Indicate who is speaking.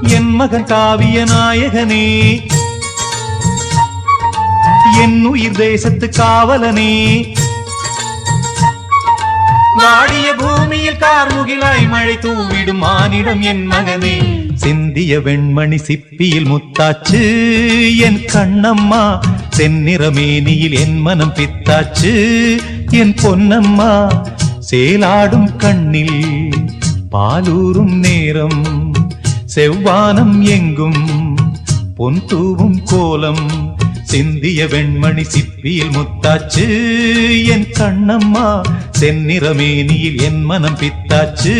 Speaker 1: என் மகன் காவிய நாயகனே, என் உயிர் தேசத்து காவலனே, வாடிய பூமியில் கார்முகிலாய் மழை தூவிடும் மானிடம் என் மகனே. சிந்திய வெண்மணி சிப்பியில் முத்தாச்சு என் கண்ணம்மா, செந்நிறமேனியில் என் மனம் பித்தாச்சு என் பொன்னம்மா. சேலாடும் கண்ணில் பாலூரும் நேரம், செவ்வானம் எங்கும் பொன் தூவும் கோலம். சிந்திய வெண்மணி சிப்பியில் முத்தாச்சு என் கண்ணம்மா, செந்நிறமேனியில் என் மனம் பித்தாச்சு.